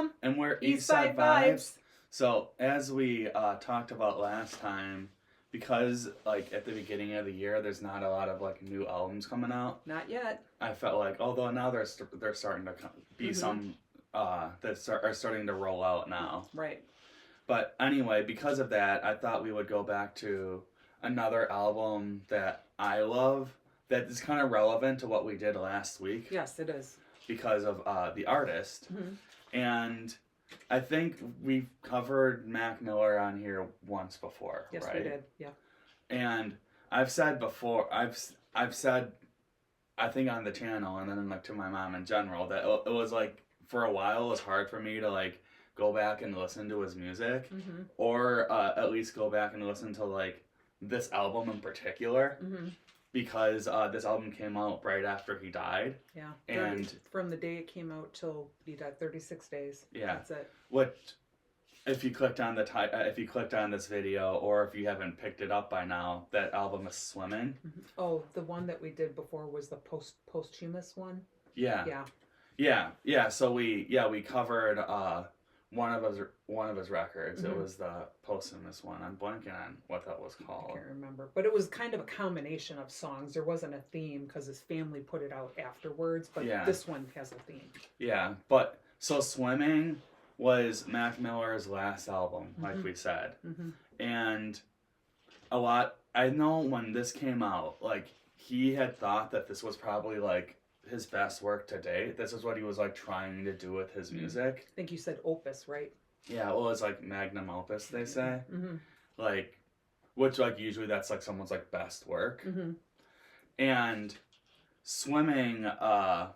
from And we're Eastside Eastside Vibes. Vibes. So, as we talked about last time, because like at the beginning of the year, there's not a lot of like new albums coming out. Not yet. I felt like, although now they're starting to be some are starting to roll out now. Right. But anyway, because of that, I thought we would go back to another album that I love that is kind of relevant to what we did last week. Yes, it is. Because of the artist. And I think we've covered Mac Miller on here once before, Yes, right? we did. Yeah. And I've said before, I've said, I think on the channel and then like to my mom in general, that it was like for a while it was hard for me to like go back and listen to his music, or at least go back and listen to like this album in particular. Because this album came out right after he died. Yeah. And from the day it came out till he died, 36 days. Yeah. That's it. What if you clicked on if you clicked on this video, or if you haven't picked it up by now, that album is Swimming. Oh, the one that we did before was the posthumous one. Yeah. Yeah. So we covered one of his records. It was the posthumous one. I'm blanking on what that was called. I can't remember, but it was kind of a combination of songs. There wasn't a theme because his family put it out afterwards, but this one has a theme. Yeah, but so Swimming was Mac Miller's last album, like we said, and I know when this came out, like he had thought that this was probably like his best work to date. This is what he was like trying to do with his music. I think you said opus, right? Yeah, well, it's like magnum opus, they say. Like, which like usually that's like someone's like best work. And Swimming was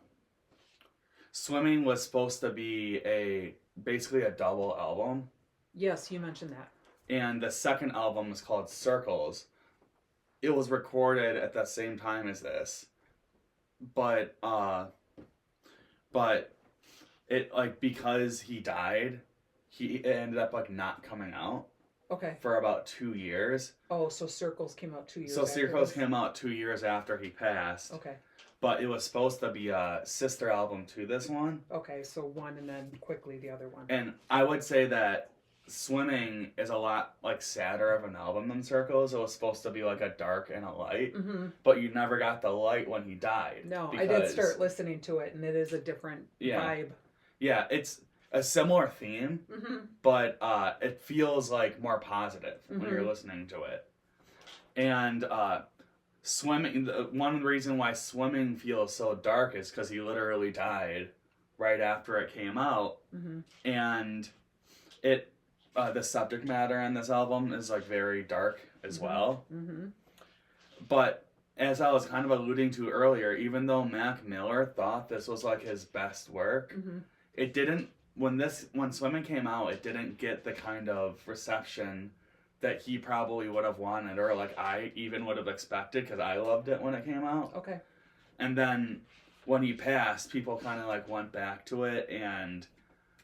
supposed to be basically a double album. Yes, you mentioned that. And the second album is called Circles. It was recorded at the same time as this. But it like because he died, it ended up like not coming out. Okay. For about 2 years. Oh, so Circles came out 2 years. So Circles came out 2 years after he passed. Okay. But it was supposed to be a sister album to this one. Okay, so one and then quickly the other one. And I would say that Swimming is a lot like sadder of an album than Circles. It was supposed to be like a dark and a light, but you never got the light when he died. No, I did start listening to it, and it is a different vibe. Yeah, it's a similar theme, but it feels like more positive when you're listening to it. And Swimming, one reason why Swimming feels so dark is because he literally died right after it came out, and the subject matter on this album is like very dark as well. But as I was kind of alluding to earlier, even though Mac Miller thought this was like his best work, it didn't. When Swimming came out, it didn't get the kind of reception that he probably would have wanted, or like I even would have expected, because I loved it when it came out. Okay. And then when he passed, people kind of like went back to it and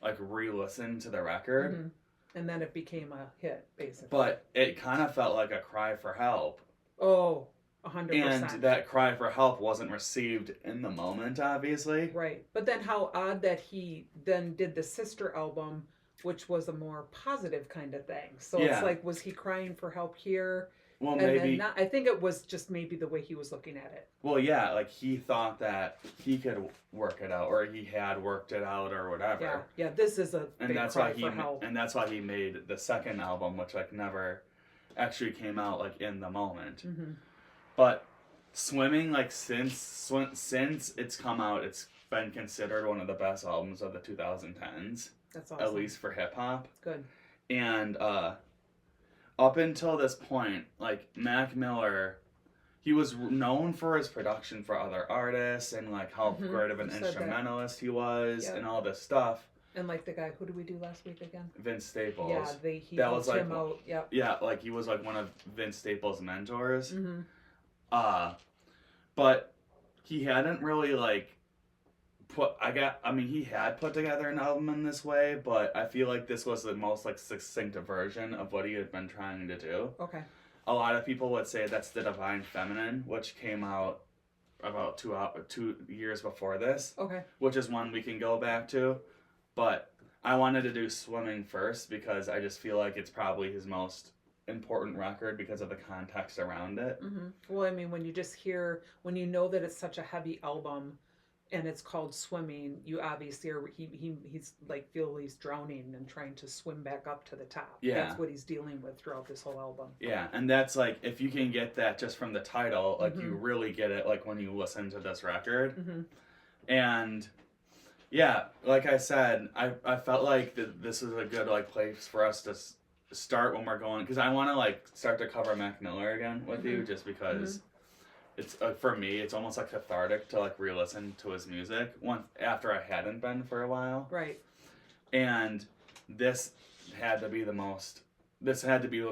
like re-listened to the record. And then it became a hit, basically. But it kind of felt like a cry for help. Oh, 100%. And that cry for help wasn't received in the moment, obviously. Right. But then how odd that he then did the sister album, which was a more positive kind of thing. So it's like, was he crying for help here? Well, and maybe. Then I think it was just maybe the way he was looking at it. Well, yeah, like he thought that he could work it out, or he had worked it out, or whatever. Yeah. This is a and big that's cry why for help. And that's why he made the second album, which like never actually came out like in the moment. But Swimming, like since it's come out, it's been considered one of the best albums of the 2010s. That's awesome. At least for hip hop. Good. And up until this point, like Mac Miller, he was known for his production for other artists and like how great of an instrumentalist he was and all this stuff. And like the guy, who did we do last week again? Vince Staples. Yeah, he helped him out. Yep. Yeah, like he was like one of Vince Staples' mentors. But he hadn't really like he had put together an album in this way, but I feel like this was the most like succinct version of what he had been trying to do. Okay. A lot of people would say that's The Divine Feminine, which came out about 2 years before this. Okay. Which is one we can go back to. But I wanted to do Swimming first because I just feel like it's probably his most important record because of the context around it. Mm-hmm. Well, I mean, when you know that it's such a heavy album and it's called Swimming, you obviously he's like feel he's drowning and trying to swim back up to the top. Yeah. That's what he's dealing with throughout this whole album. Yeah, and that's like, if you can get that just from the title, like you really get it like when you listen to this record. Mm-hmm. And yeah, like I said, I felt like this is a good like place for us to start when we're going, because I want to like start to cover Mac Miller again with you, just because it's for me it's almost like cathartic to like re-listen to his music once after I hadn't been for a while. Right. And this had to be the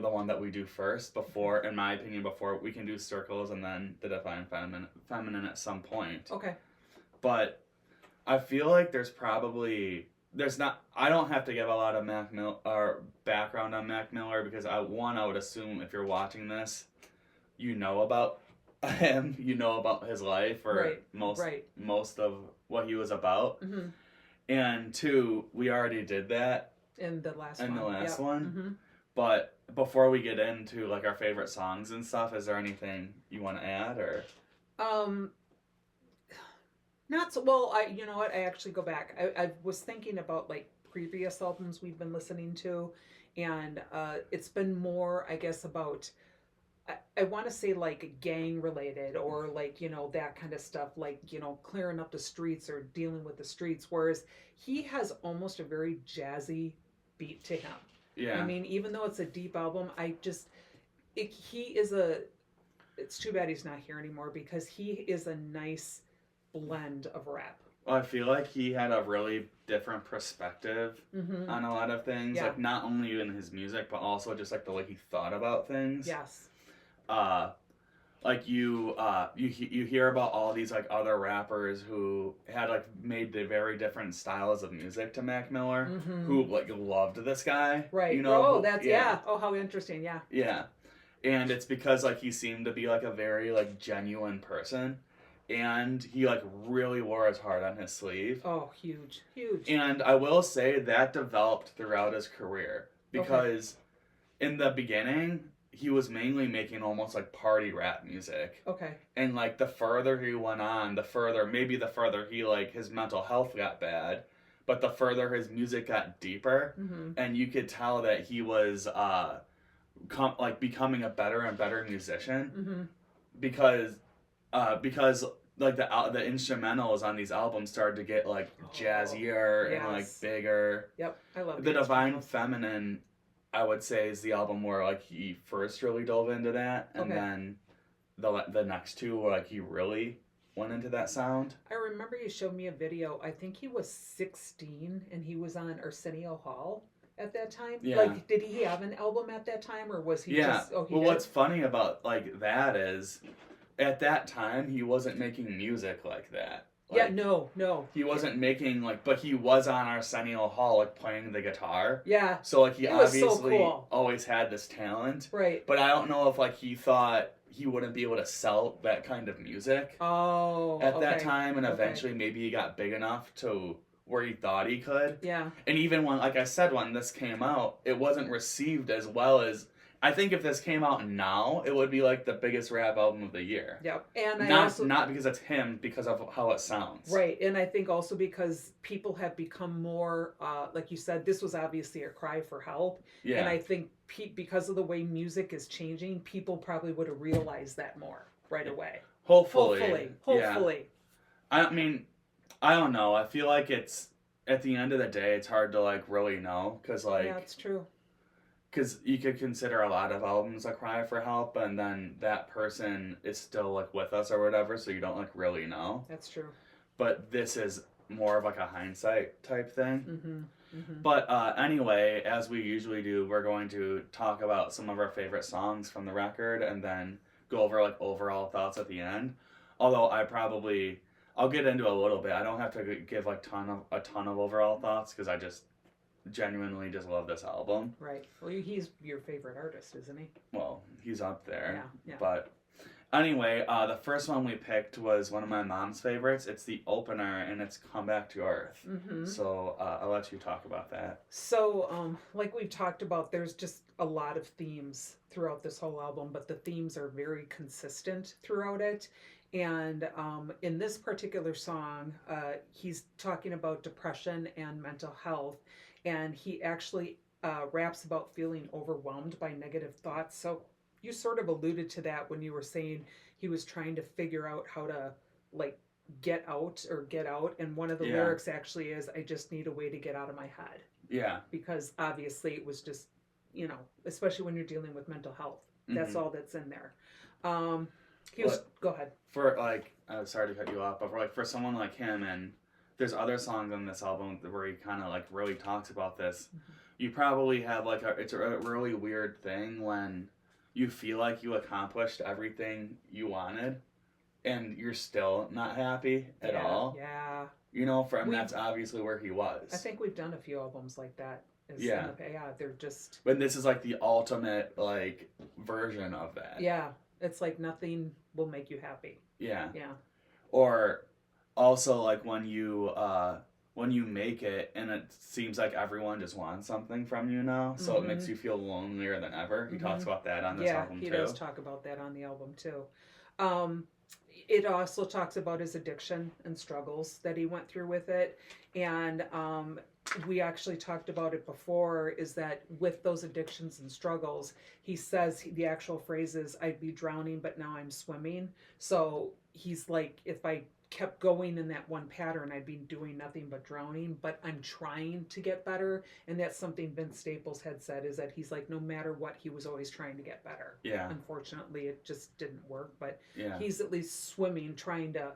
one that we do first, before, in my opinion, before we can do Circles and then The Divine Feminine at some point. Okay. But I feel like I don't have to give a lot of background on Mac Miller, because I would assume if you're watching this, you know about him, you know about his life, or most of what he was about. Mm-hmm. And two, we already did that in the last one. Mm-hmm. But before we get into like our favorite songs and stuff, is there anything you want to add, or? Not so well. You know what? I actually go back. I was thinking about like previous albums we've been listening to, and it's been more, I guess, about. I want to say like gang related, or like, you know, that kind of stuff, like, you know, clearing up the streets or dealing with the streets. Whereas he has almost a very jazzy beat to him. Yeah. I mean, even though it's a deep album, it's too bad he's not here anymore, because he is a nice blend of rap. Well, I feel like he had a really different perspective on a lot of things. Yeah. Like, not only in his music, but also just like the way he thought about things. Yes. Like you hear about all these like other rappers who had like made the very different styles of music to Mac Miller, who like loved this guy. Right. You know? Oh, that's yeah. Oh, how interesting. Yeah. Yeah. And it's because like he seemed to be like a very like genuine person, and he like really wore his heart on his sleeve. Oh, huge. And I will say that developed throughout his career, because in the beginning he was mainly making almost like party rap music. Okay. And like the further he went on, the further he like his mental health got bad, but the further his music got deeper, and you could tell that he was becoming a better and better musician, because like the instrumentals on these albums started to get like jazzier and like bigger. Yep, I love The Divine Feminine, I would say, is the album where like he first really dove into that, and then the next two were like he really went into that sound. I remember you showed me a video. I think he was 16 and he was on Arsenio Hall at that time. Yeah. Like, did he have an album at that time, or was he just? Oh, he well, did? What's funny about like that is, at that time he wasn't making music like that. Like, no. He wasn't making like, but he was on Arsenio Hall like playing the guitar. Yeah. So like he obviously so cool. always had this talent. Right. But I don't know if like he thought he wouldn't be able to sell that kind of music. Oh. At that time, and eventually maybe he got big enough to where he thought he could. Yeah. And even when, like I said, when this came out, it wasn't received as well as. I think if this came out now, it would be like the biggest rap album of the year. Yep. And not because it's him, because of how it sounds. Right. And I think also because people have become more, like you said, this was obviously a cry for help. Yeah. And I think because of the way music is changing, people probably would have realized that more right away. Hopefully. Yeah. I mean, I don't know. I feel like it's, at the end of the day, it's hard to like really know, because like. Yeah, it's true. Because you could consider a lot of albums a cry for help, and then that person is still like with us or whatever, so you don't like really know. That's true. But this is more of like a hindsight type thing. Mm-hmm. But anyway, as we usually do, we're going to talk about some of our favorite songs from the record, and then go over like overall thoughts at the end. Although I'll get into a little bit. I don't have to give like a ton of overall thoughts, because I just genuinely just love this album. Right. Well, he's your favorite artist, isn't he? Well, he's up there. Yeah. But Anyway, the first one we picked was one of my mom's favorites. It's the opener, and it's Come Back to Earth. Mm-hmm. So I'll let you talk about that. So, like we've talked about, there's just a lot of themes throughout this whole album, but the themes are very consistent throughout it. And in this particular song, he's talking about depression and mental health, and he actually raps about feeling overwhelmed by negative thoughts. So you sort of alluded to that when you were saying he was trying to figure out how to like get out or get out. And one of the lyrics actually is, I just need a way to get out of my head. Yeah. Because obviously it was just, you know, especially when you're dealing with mental health. That's all that's in there. Go ahead. For like, sorry to cut you off, but for like for someone like him, and there's other songs on this album where he kind of like really talks about this. You probably have like it's a really weird thing when you feel like you accomplished everything you wanted, and you're still not happy at all. Yeah. You know, for him, that's obviously where he was. I think we've done a few albums like that. Yeah. They're just. But this is like the ultimate like version of that. Yeah. It's like nothing will make you happy. Yeah. Yeah. Or also like when you make it and it seems like everyone just wants something from you now, so it makes you feel lonelier than ever. He talks about that on this album too. Yeah, he does talk about that on the album too. It also talks about his addiction and struggles that he went through with it. And we actually talked about it before, is that with those addictions and struggles, he says the actual phrase is, I'd be drowning, but now I'm swimming. So he's like, if I kept going in that one pattern, I'd be doing nothing but drowning, but I'm trying to get better. And that's something Vince Staples had said, is that he's like, no matter what, he was always trying to get better. Yeah. Unfortunately, it just didn't work, but yeah. He's at least swimming, trying to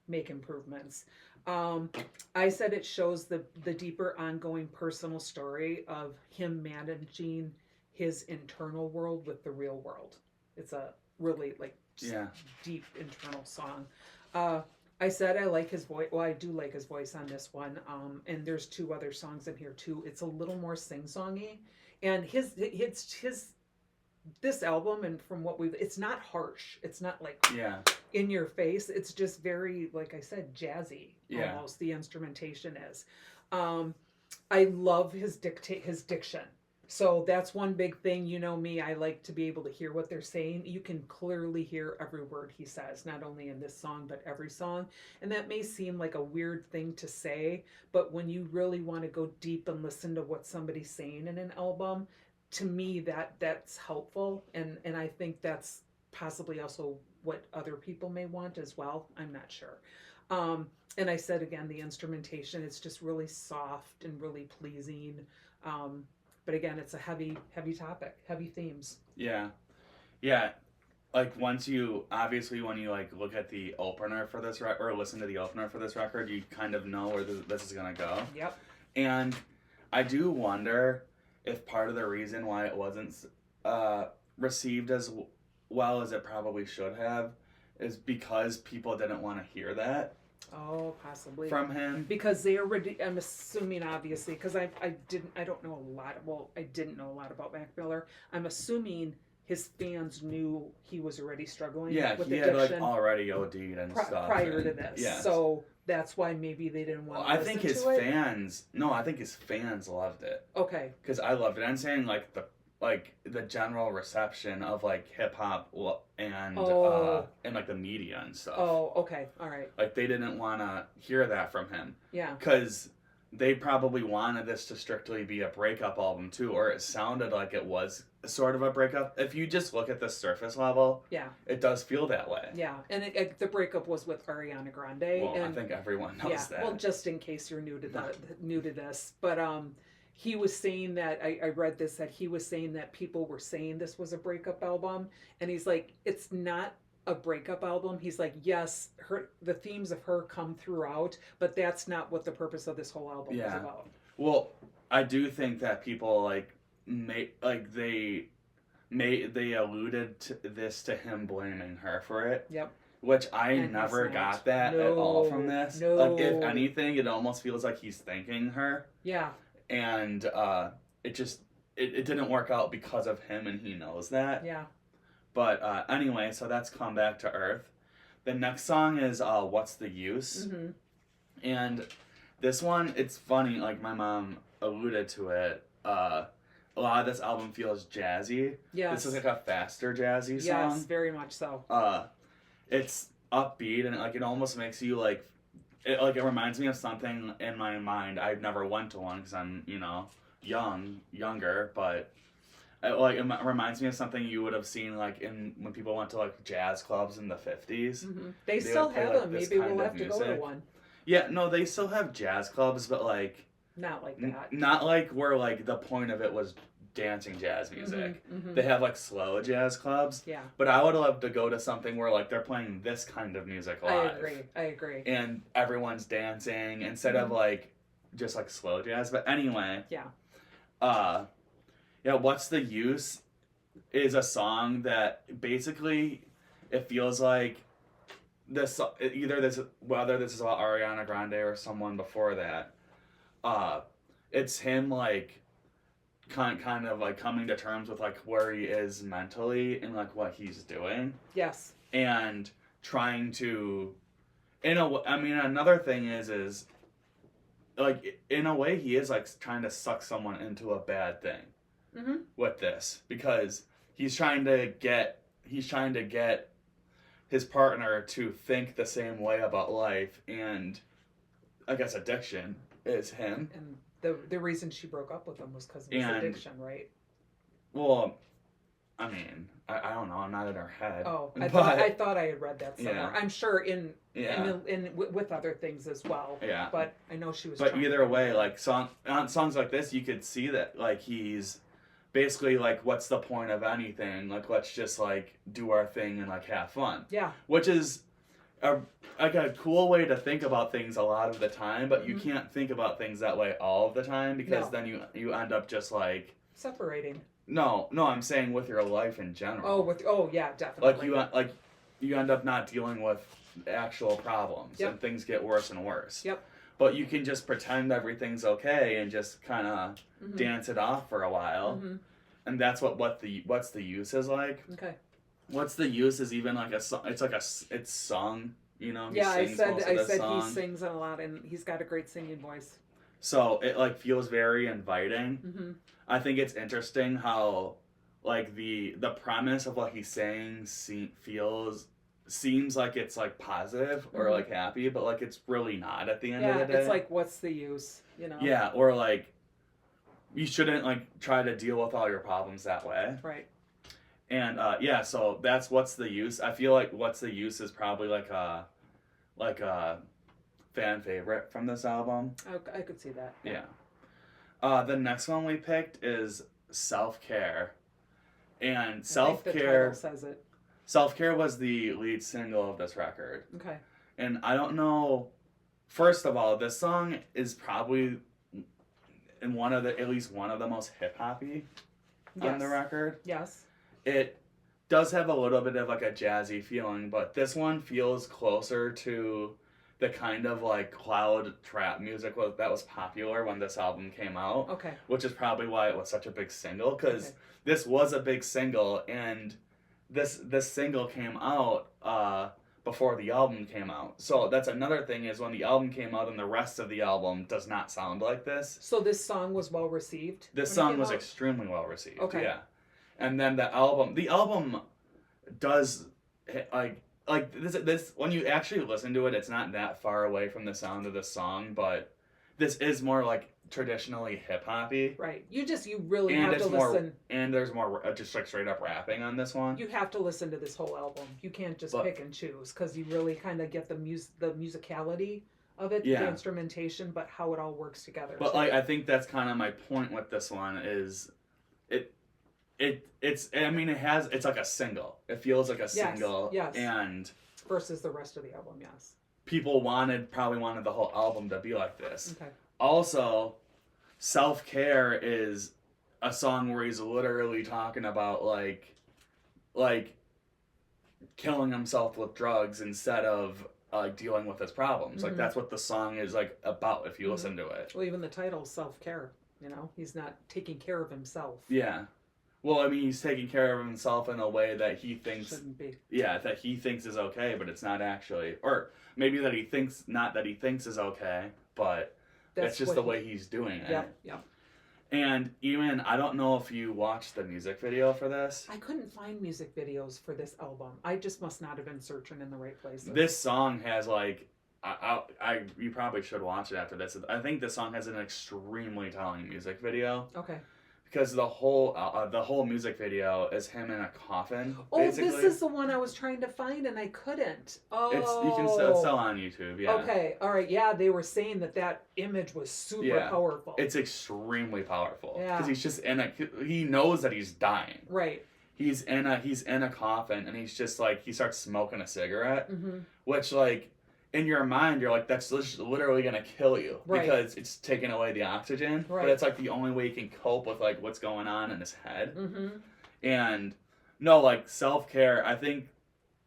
make improvements. I said it shows the deeper ongoing personal story of him managing his internal world with the real world. It's a really deep internal song. I said I like his voice. Well, I do like his voice on this one. And there's two other songs in here too. It's a little more sing-songy, and this album, and from what it's not harsh. It's not like in your face. It's just very, like I said, jazzy. Almost the instrumentation is. I love his diction. So that's one big thing. You know me, I like to be able to hear what they're saying. You can clearly hear every word he says, not only in this song, but every song. And that may seem like a weird thing to say, but when you really want to go deep and listen to what somebody's saying in an album, to me, that's helpful. And I think that's possibly also what other people may want as well. I'm not sure. And I said, again, the instrumentation, it's just really soft and really pleasing. But again, it's a heavy topic, heavy themes. Yeah. Yeah. Like when you like look at the opener for this record, or listen to the opener for this record, you kind of know where this is going to go. Yep. And I do wonder if part of the reason why it wasn't received as well as it probably should have is because people didn't want to hear that. Oh, possibly. From him. Because they already, I'm assuming, obviously, because I don't know a lot, I didn't know a lot about Mac Miller. I'm assuming his fans knew he was already struggling with addiction. Had like already OD'd and stuff. Prior to this. Yes. So that's why maybe they didn't want to listen to it. I think his fans loved it. Okay. Because I loved it. I'm saying like the general reception of like hip hop and like the media and stuff. Oh, okay, all right. Like they didn't want to hear that from him. Yeah. Because they probably wanted this to strictly be a breakup album too, or it sounded like it was sort of a breakup. If you just look at the surface level, it does feel that way. Yeah, and the breakup was with Ariana Grande. Well, I think everyone knows that. Well, just in case you're new to this, but he was saying that, I read this, that he was saying that people were saying this was a breakup album, and he's like, it's not a breakup album. He's like, yes, the themes of her come throughout, but that's not what the purpose of this whole album is about. Well, I do think that people they alluded to this to him blaming her for it. Yep. Which I never got that at all from this. No. Like, if anything, it almost feels like he's thanking her. Yeah. And it didn't work out because of him, and he knows that. Yeah. But anyway, so that's Come Back to Earth. The next song is What's the Use? Mm-hmm. And this one, it's funny, like my mom alluded to it. A lot of this album feels jazzy. Yes. This is like a faster jazzy song. Yes, very much so. It's upbeat and like it almost makes you like it reminds me of something in my mind. I've never went to one because I'm younger, but it reminds me of something you would have seen like in when people went to like jazz clubs in the 50s. Mm-hmm. They still have them. Maybe we'll have to go to one. Yeah, no, they still have jazz clubs, but like not like that. Not like where like the point of it was dancing jazz music. Mm-hmm. They have like slow jazz clubs. Yeah. But I would love to go to something where like they're playing this kind of music live. I agree. And everyone's dancing instead of like just like slow jazz. But anyway. Yeah. Yeah, What's the Use is a song that basically it feels like whether this is about Ariana Grande or someone before that, it's him like kind of like coming to terms with like where he is mentally and like what he's doing. Yes. And trying to, another thing is like in a way he is like trying to suck someone into a bad thing with this because he's trying to get his partner to think the same way about life, and I guess addiction is him. And the reason she broke up with him was because of his addiction, right? Well, I mean, I don't know. I'm not in her head. Oh, I thought I had read that somewhere. Yeah. I'm sure in with other things as well. Yeah. But I know she was. But either way, like on songs like this, you could see that like he's basically like, what's the point of anything? Like, let's just like do our thing and like have fun. Yeah. Which is a cool way to think about things a lot of the time, but you can't think about things that way all of the time because then you end up just like separating. No, I'm saying with your life in general. Yeah, definitely. Like you end up not dealing with actual problems and things get worse and worse. Yep. But you can just pretend everything's okay and just kind of dance it off for a while. And that's what's the use is like. Okay. What's the use is even like a song. It's sung, you know. Yeah, I said he sings a lot and he's got a great singing voice. So it like feels very inviting. I think it's interesting how like the premise of what he's saying seems like it's like positive or like happy, but like it's really not at the end of the day. Yeah, it's like what's the use, you know? Yeah, or like you shouldn't like try to deal with all your problems that way. Right. And so that's What's the Use. I feel like What's the Use is probably like a fan favorite from this album. I could see that. Yeah. The next one we picked is Self-Care. And Self-Care, the title says it. Self-Care was the lead single of this record. Okay. And I don't know, first of all, this song is probably at least one of the most hip-hoppy on the record. Yes. It does have a little bit of like a jazzy feeling, but this one feels closer to the kind of like cloud trap music that was popular when this album came out. Okay. Which is probably why it was such a big single, because this was a big single, and this single came out before the album came out. So that's another thing is when the album came out and the rest of the album does not sound like this. So this song was well received? This song was extremely well received. Okay. Yeah. And then the album does like this when you actually listen to it, it's not that far away from the sound of the song, but this is more like traditionally hip hoppy. Right. You really have to listen. And there's more just like straight up rapping on this one. You have to listen to this whole album. You can't just pick and choose because you really kind of get the musicality of it, the instrumentation, but how it all works together. But like I think that's kind of my point with this one is it's like a single. It feels like a single. Yes. And versus the rest of the album, yes. People probably wanted the whole album to be like this. Okay. Also, Self-Care is a song where he's literally talking about like killing himself with drugs instead of dealing with his problems. Like that's what the song is like about if you listen to it. Well, even the title, Self-Care, you know, he's not taking care of himself. Yeah. Well, I mean, he's taking care of himself in a way that he thinks, Shouldn't be. yeah, that he thinks is okay, but it's not actually, or maybe that he thinks, not that he thinks is okay, but that's just what the way he's doing it. Yep, yep. And even, I don't know if you watched the music video for this. I couldn't find music videos for this album. I just must not have been searching in the right places. This song has like, you probably should watch it after this. I think this song has an extremely telling music video. Okay. Because the whole music video is him in a coffin. Oh, basically. this is the one I was trying to find and I couldn't. Oh, It's still on YouTube. Yeah. Okay, all right. Yeah, they were saying that image was super powerful. It's extremely powerful. Yeah. Because he's just he knows that he's dying. Right. He's in a coffin and he's just like he starts smoking a cigarette, Mm-hmm. which like in your mind you're like that's literally gonna kill you because it's taking away the oxygen. Right. But it's like the only way you can cope with like what's going on in his head. Mm-hmm. And no, like self-care, I think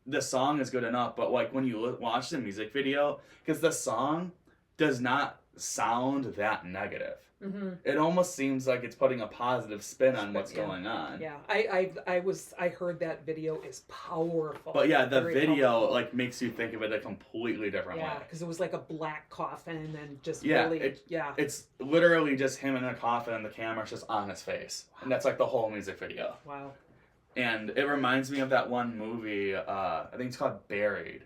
the song is good enough, but like when you watch the music video, because the song does not sound that negative. Mm-hmm. It almost seems like it's putting a positive spin on what's going on. Yeah, I heard that video is powerful. But yeah, the Very video powerful. like makes you think of it a completely different Yeah, way. because it was like a black coffin and just Yeah, really, yeah. It's literally just him in a coffin and the camera's just on his face. And that's like the whole music video. Wow. And it reminds me of that one movie, I think it's called Buried.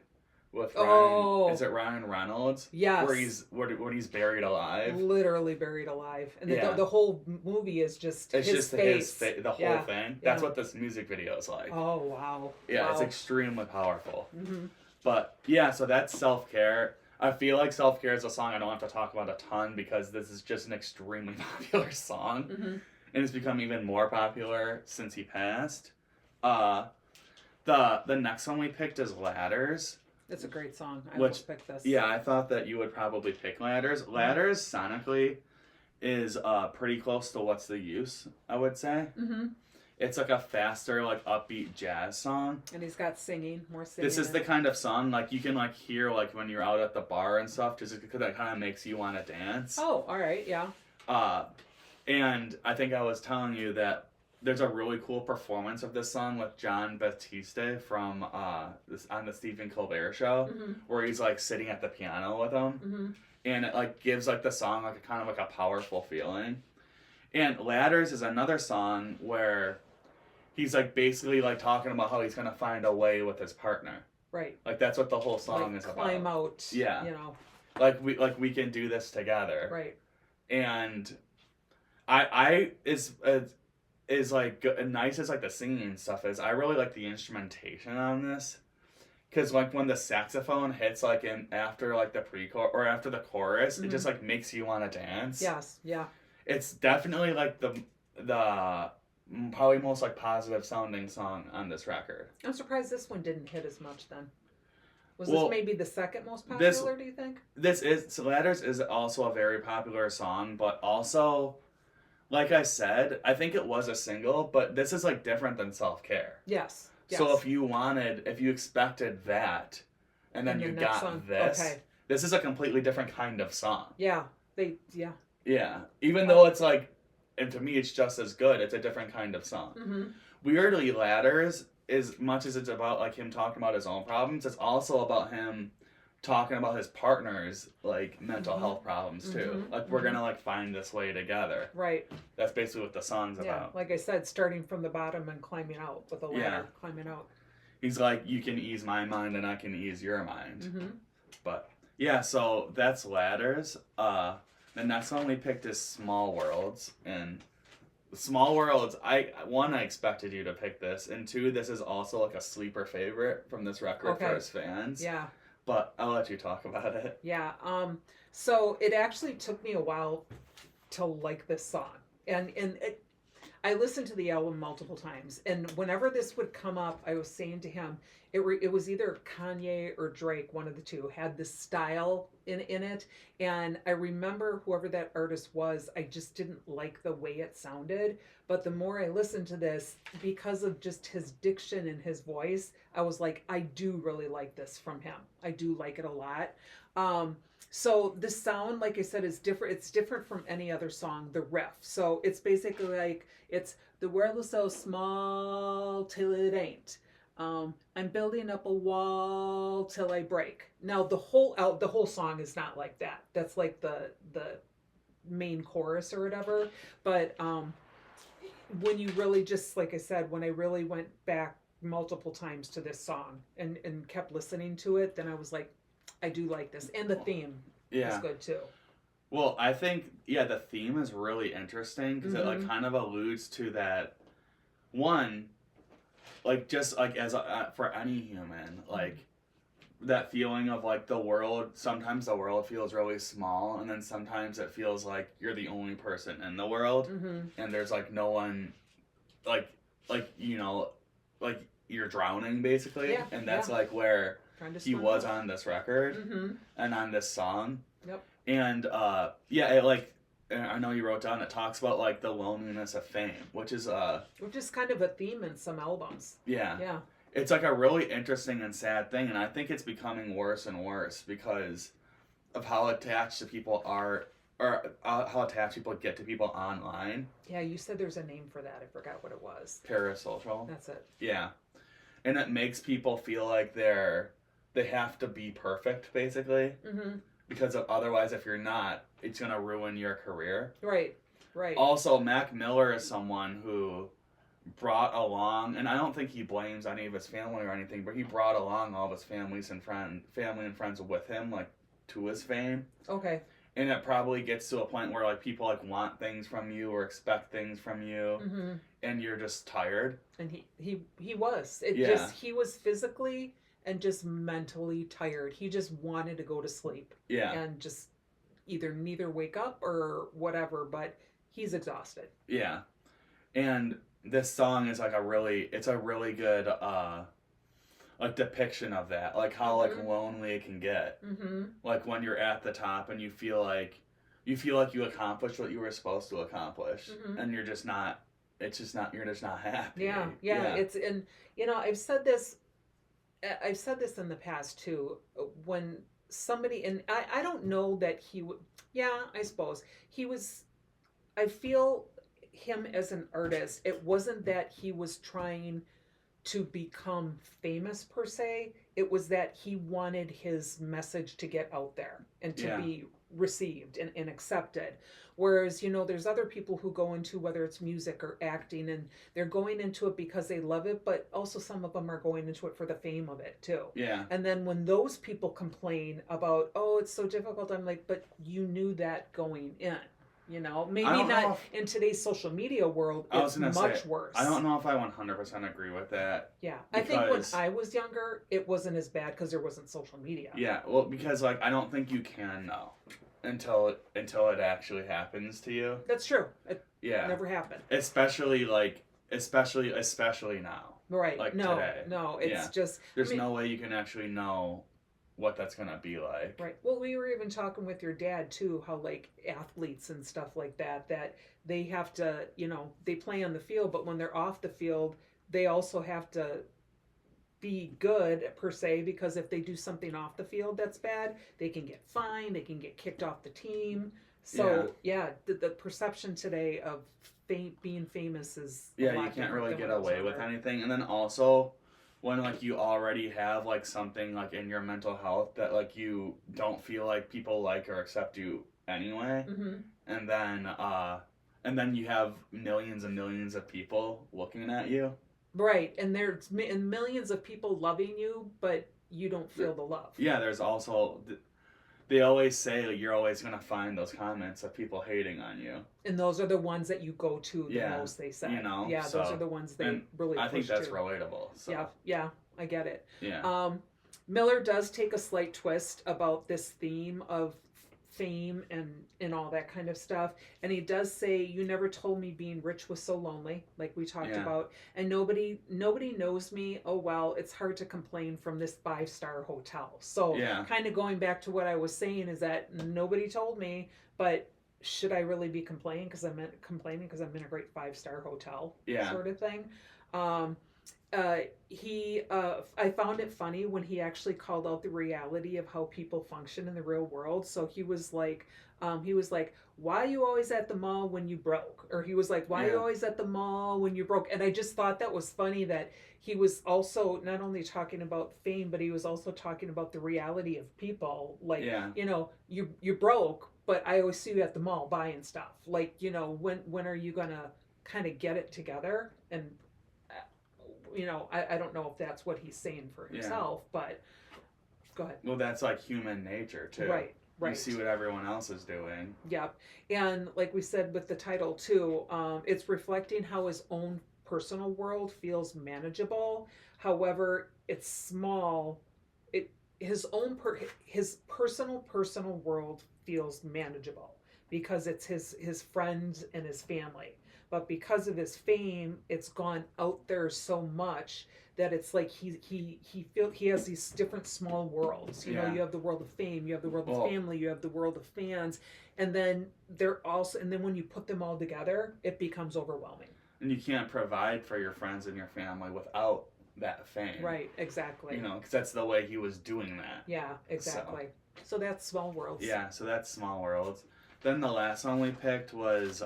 With Ryan, Oh. is it Ryan Reynolds? Yes. Where he's buried alive. Literally buried alive, and the whole movie is just It's his just face. the whole thing. That's what this music video is like. Oh wow. Yeah, wow. it's extremely powerful. Mm-hmm. But yeah, so that's self-care. I feel like self-care is a song I don't have to talk about a ton because this is just an extremely popular song, Mm-hmm. and it's become even more popular since he passed. The next one we picked is Ladders. It's a great song. I Which- almost picked this. Yeah, I thought that you would probably pick Ladders. Ladders sonically is pretty close to What's the Use, I would say. Mm-hmm. It's like a faster, like upbeat jazz song. And he's got more singing. This is the kind of song like you can like hear like when you're out at the bar and stuff, just because that kind of makes you want to dance. Oh, all right, yeah. And I think I was telling you that there's a really cool performance of this song with John Batiste from on the Stephen Colbert Show, Mm-hmm. where he's like sitting at the piano with him, Mm-hmm. and it like gives like the song like a kind of like a powerful feeling. And Ladders is another song where he's like basically like talking about how he's gonna find a way with his partner. Right. Like that's what the whole song like is climb about. out. Yeah. You know. Like we can do this together. Right. And I is like nice as like the singing and stuff is. I really like the instrumentation on this, because like when the saxophone hits like in after like the pre-chorus or after the chorus, it just like makes you want to dance. Yes. Yeah. It's definitely like the probably most like positive sounding song on this record. I'm surprised this one didn't hit as much then. Was Well, this maybe the second most popular, do you think? Ladders is also a very popular song, but also, like I said, I think it was a single, but this is like different than Self-Care. Yes. So if you expected that, and then your you next got song. this, Okay. this is a completely different kind of song. Yeah. Yeah. Even though it's like, and to me it's just as good, it's a different kind of song. Mm-hmm. Weirdly, Ladders, as much as it's about like him talking about his own problems, it's also about him talking about his partner's like mental health problems too. Mhm. Like we're gonna like find this way together. Right. That's basically what the song's Yeah. about. Like I said, starting from the bottom and climbing out with a ladder, climbing out. He's like, you can ease my mind and I can ease your mind. Mm-hmm. But yeah, so that's Ladders. The next one we picked is Small Worlds, and Small Worlds, I expected you to pick this, and two, this is also like a sleeper favorite from this record for his fans. Yeah. But I'll let you talk about it. Yeah. So it actually took me a while to like this song, and I listened to the album multiple times, and whenever this would come up, I was saying to him, it was either Kanye or Drake, one of the two, had this style in it, and I remember whoever that artist was, I just didn't like the way it sounded, but the more I listened to this, because of just his diction and his voice, I was like, I do really like this from him. I do like it a lot. So the sound, like I said, is different. It's different from any other song, the riff. So it's basically like, it's the world is so small till it ain't. I'm building up a wall till I break. Now the whole song is not like that. That's like the main chorus or whatever. But when you really, just like I said, when I really went back multiple times to this song and kept listening to it, then I was like, I do like this. And the theme is good too. Well, I think, the theme is really interesting because it like kind of alludes to that one, like just like as for any human, like that feeling of like sometimes the world feels really small, and then sometimes it feels like you're the only person in the world, and there's like no one, like like you're drowning basically, and that's like where he was on this record and on this song. Yep. And it like, I know you wrote down, it talks about like the loneliness of fame, which is kind of a theme in some albums. Yeah. It's like a really interesting and sad thing, and I think it's becoming worse and worse because of how attached people are, or how attached people get to people online. Yeah, you said there's a name for that. I forgot what it was. Parasocial. That's it. Yeah. And it makes people feel like they have to be perfect, basically. Because otherwise, if you're not, it's going to ruin your career. Right. Also, Mac Miller is someone who brought along, and I don't think he blames any of his family or anything, but he brought along all of his family and friends with him, like, to his fame. Okay. And it probably gets to a point where like people like want things from you or expect things from you, and you're just tired. And he was. He was physically and just mentally tired. He just wanted to go to sleep. Yeah. And just neither wake up or whatever, but he's exhausted. Yeah. And this song is like a really good like depiction of that, like how like lonely it can get, like when you're at the top and you feel like you accomplished what you were supposed to accomplish, and you're just not happy. Yeah. It's, and I've said this in the past too, when somebody, and I don't know that he would, I suppose he was, I feel him as an artist, it wasn't that he was trying to become famous per se. It was that he wanted his message to get out there and to be received and accepted. Whereas, there's other people who go into, whether it's music or acting, and they're going into it because they love it, but also some of them are going into it for the fame of it too. Yeah. And then when those people complain about, oh, it's so difficult, I'm like, but you knew that going in. Maybe not in today's social media world, it's much worse. I don't know if I 100% agree with that. Yeah. I think when I was younger, it wasn't as bad because there wasn't social media. Yeah. Well, because like, I don't think you can know until it actually happens to you. That's true. It never happened. Especially now. Right. Like no, today. No, it's just... There's no way you can actually know what that's gonna be like. Right. Well, we were even talking with your dad too, how like athletes and stuff like that they have to, they play on the field, but when they're off the field, they also have to be good per se, because if they do something off the field that's bad, they can get fined, they can get kicked off the team. So the perception today of being famous is you can't really get away with anything. And then also, when like you already have like something like in your mental health that like you don't feel like people like or accept you anyway, and then you have millions and millions of people looking at you, right? And there's millions of people loving you, but you don't feel the love. Yeah, there's also they always say like, you're always gonna find those comments of people hating on you, and those are the ones that you go to the most. They say, those are the ones they really. I think that's relatable. So. Yeah, I get it. Yeah. Miller does take a slight twist about this theme of fame and all that kind of stuff, and he does say, "You never told me being rich was so lonely," like we talked about, and nobody knows me. Oh well, it's hard to complain from this 5-star hotel. So kind of going back to what I was saying is that nobody told me, but should I really be complaining because I'm in a great 5-star hotel, sort of thing. I found it funny when he actually called out the reality of how people function in the real world. So he was like, why are you always at the mall when you broke? Or he was like, why are you always at the mall when you broke? And I just thought that was funny that he was also not only talking about fame, but he was also talking about the reality of people. Like, you broke, but I always see you at the mall buying stuff. Like, when are you gonna kind of get it together? And I don't know if that's what he's saying for himself, but go ahead. Well, that's like human nature too. Right. You see what everyone else is doing. Yep. And like we said with the title too, it's reflecting how his own personal world feels manageable. However, it's small. His personal world feels manageable because it's his friends and his family. But because of his fame, it's gone out there so much that it's like he has these different small worlds. You have the world of fame, you have the world of family, you have the world of fans, and then when you put them all together, it becomes overwhelming. And you can't provide for your friends and your family without that fame. Right, exactly. Because that's the way he was doing that. Yeah, exactly. So that's Small Worlds. Yeah, so that's Small Worlds. Then the last one we picked was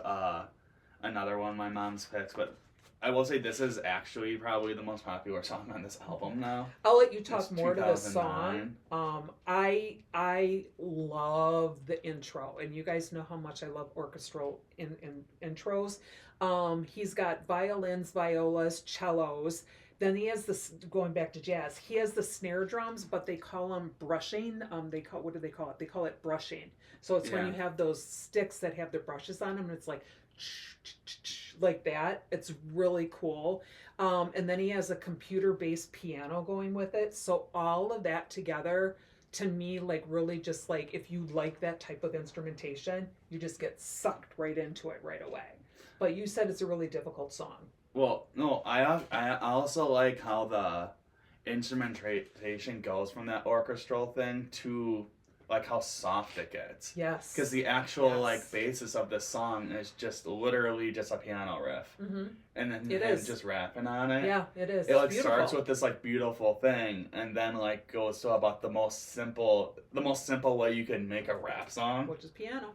another one my mom's picked, but I will say this is actually probably the most popular song on this album now. I'll let you talk more to the song. I love the intro, and you guys know how much I love orchestral intros. He's got violins, violas, cellos. Then he has this, going back to jazz, he has the snare drums, but they call them brushing. What do they call it? They call it brushing. So it's when you have those sticks that have the brushes on them, and it's like that. It's really cool. And then he has a computer-based piano going with it. So all of that together, to me, like really just like, if you like that type of instrumentation, you just get sucked right into it right away. But you said it's a really difficult song. Well, no, I also like how the instrumentation goes from that orchestral thing to like how soft it gets. Yes. Because the actual like basis of this song is just literally just a piano riff. Mm-hmm. And then him just rapping on it. Yeah, it is. It like starts with this like beautiful thing and then like goes to about the most simple way you can make a rap song. Which is piano.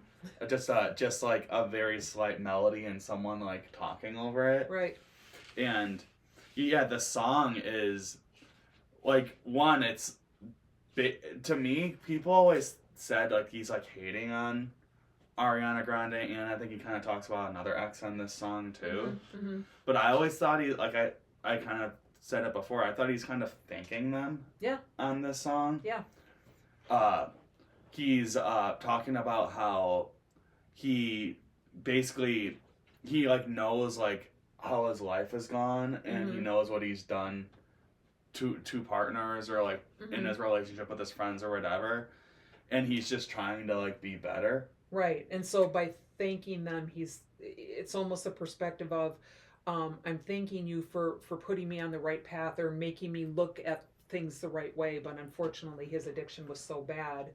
Just like a very slight melody and someone like talking over it. Right. And yeah, the song is like it's to me, people always said like he's like hating on Ariana Grande, and I think he kind of talks about another ex on this song too. Mm-hmm, mm-hmm. But I always thought I kind of said it before. I thought he's kind of thanking them. Yeah. On this song. Yeah. He's talking about how he basically like knows like how his life has gone, and he knows what he's done to partners or like in his relationship with his friends or whatever, and he's just trying to like be better. Right. And so by thanking them, it's almost a perspective of I'm thanking you for putting me on the right path or making me look at things the right way, but unfortunately his addiction was so bad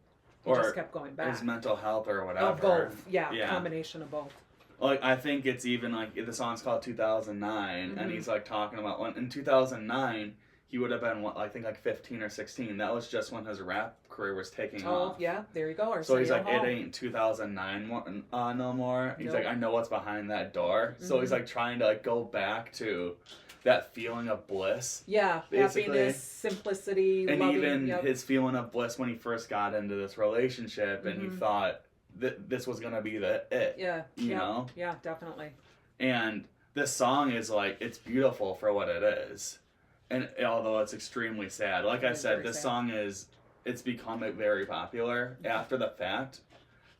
he just kept going back. His mental health or whatever. Both. Yeah, combination of both. Like, I think it's even like the song's called 2009, and he's like talking about when in 2009 he would have been I think like 15 or 16. That was just when his rap career was taking off. Oh yeah, there you go. So he's like, it ain't 2009 no more. He's like, I know what's behind that door. So he's like trying to like go back to that feeling of bliss. Yeah, basically. Happiness, simplicity, and loving, even his feeling of bliss when he first got into this relationship, and he thought that this was gonna be it. Yeah, you know. Yeah, definitely. And this song is like, it's beautiful for what it is, and although it's extremely sad, like I said, this song it's become very popular after the fact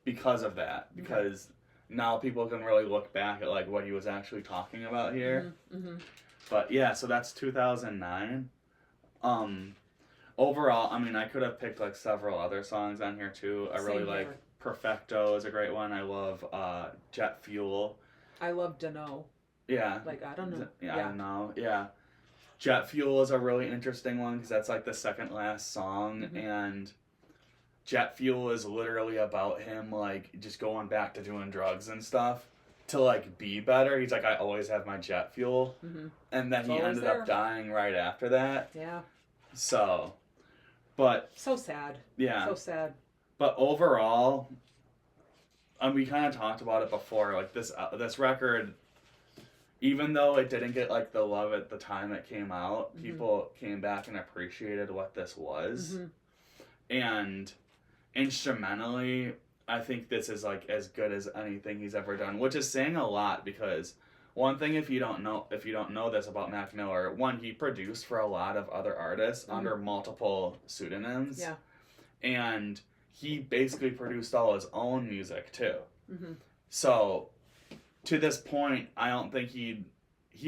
because of that. Because now people can really look back at like what he was actually talking about here. But yeah, so that's 2009. Overall, I mean, I could have picked like several other songs on here too. I really like Perfecto is a great one. I love Jet Fuel. I love Dunno. Yeah. Like, I don't know. Yeah, I don't know. Yeah. Jet Fuel is a really interesting one because that's like the second last song, and Jet Fuel is literally about him like just going back to doing drugs and stuff. to like be better. He's like, I always have my jet fuel, and then It's he always ended there. up dying right after that. Yeah. So, but So sad. yeah, So sad. but overall, we kind of talked about it before. Like this record, even though it didn't get like the love at the time it came out, people came back and appreciated what this was, and instrumentally, I think this is like as good as anything he's ever done, which is saying a lot because one thing if you don't know this about Mac Miller, one, he produced for a lot of other artists under multiple pseudonyms. Yeah. And he basically produced all his own music too. So to this point, I don't think he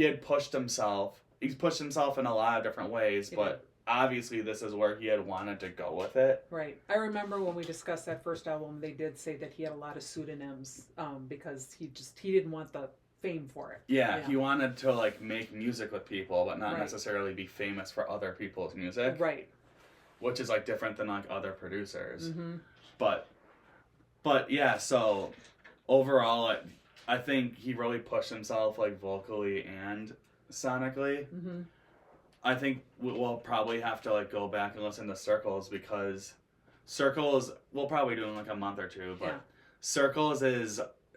had pushed himself. He's pushed himself in a lot of different ways, but obviously this is where he had wanted to go with it. Right. I remember when we discussed that first album, they did say that he had a lot of pseudonyms because he didn't want the fame for it. Yeah, he wanted to like make music with people, but not Right. necessarily be famous for other people's music. Right. Which is like different than like other producers. But yeah, so overall, I think he really pushed himself like vocally and sonically. I think we'll probably have to like go back and listen to Circles because Circles we'll probably do in like a month or two, but Circles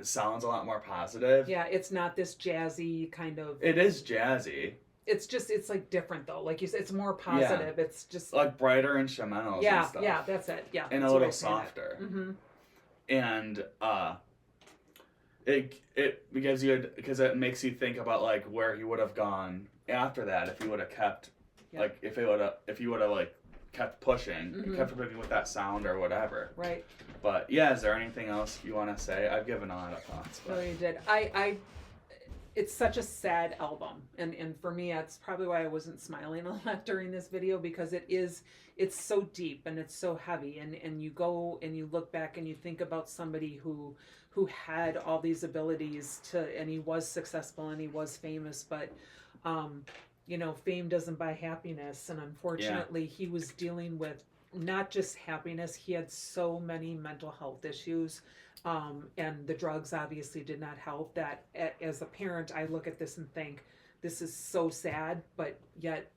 sounds a lot more positive. Yeah, it's not this jazzy kind of. It is jazzy. It's like different though. Like you said, it's more positive. Yeah. It's just like brighter instrumentals. Yeah, and stuff. Yeah, that's it. Yeah, and a little softer. And it gives you because it makes you think about like where he would have gone after that if he would have kept like if he would have like kept pushing, kept pushing with that sound or whatever. Right. But yeah, is there anything else you want to say? I've given a lot of thoughts. But... No, you did. I it's such a sad album, and for me, that's probably why I wasn't smiling a lot during this video because it's so deep and it's so heavy, and you go and you look back and you think about somebody who had all these abilities and he was successful and he was famous, but you know, fame doesn't buy happiness, and unfortunately, he was dealing with not just happiness, he had so many mental health issues. And the drugs obviously did not help. That as a parent, I look at this and think, this is so sad, but yet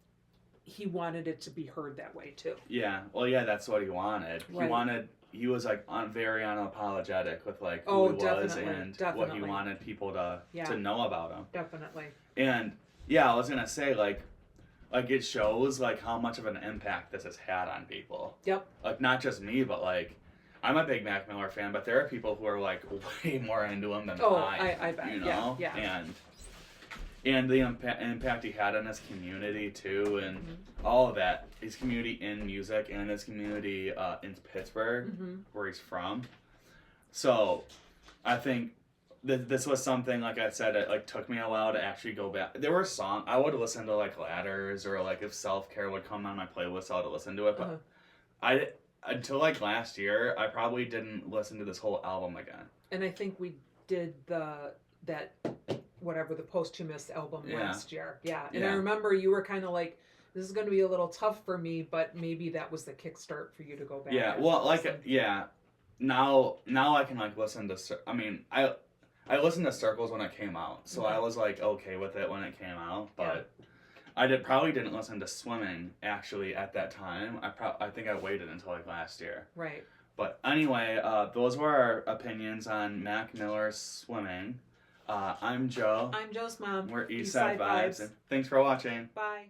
he wanted it to be heard that way too. Yeah, well, yeah, that's what he wanted. Right. He was like very unapologetic with like who he was and what he wanted people to know about him. Definitely. And yeah, I was gonna say like it shows like how much of an impact this has had on people. Yep. Like not just me, but like. I'm a big Mac Miller fan, but there are people who are like way more into him than I bet. You know, yeah. And the impact he had on his community too, and all of that. His community in music and his community in Pittsburgh, where he's from. So, I think this was something like I said. It like took me a while to actually go back. There were songs I would listen to like Ladders or like if Self Care would come on my playlist, I would listen to it, but until like last year, I probably didn't listen to this whole album again. And I think we did the posthumous album last year. Yeah. And I remember you were kind of like, this is going to be a little tough for me, but maybe that was the kickstart for you to go back. Yeah. Well, like, now I can like listen to, I mean, I listened to Circles when it came out, so I was like okay with it when it came out, but I probably didn't listen to Swimming actually at that time. I think I waited until like last year. Right. But anyway, those were our opinions on Mac Miller's Swimming. I'm Joe. I'm Joe's mom. We're Eastside Vibes. And thanks for watching. Bye.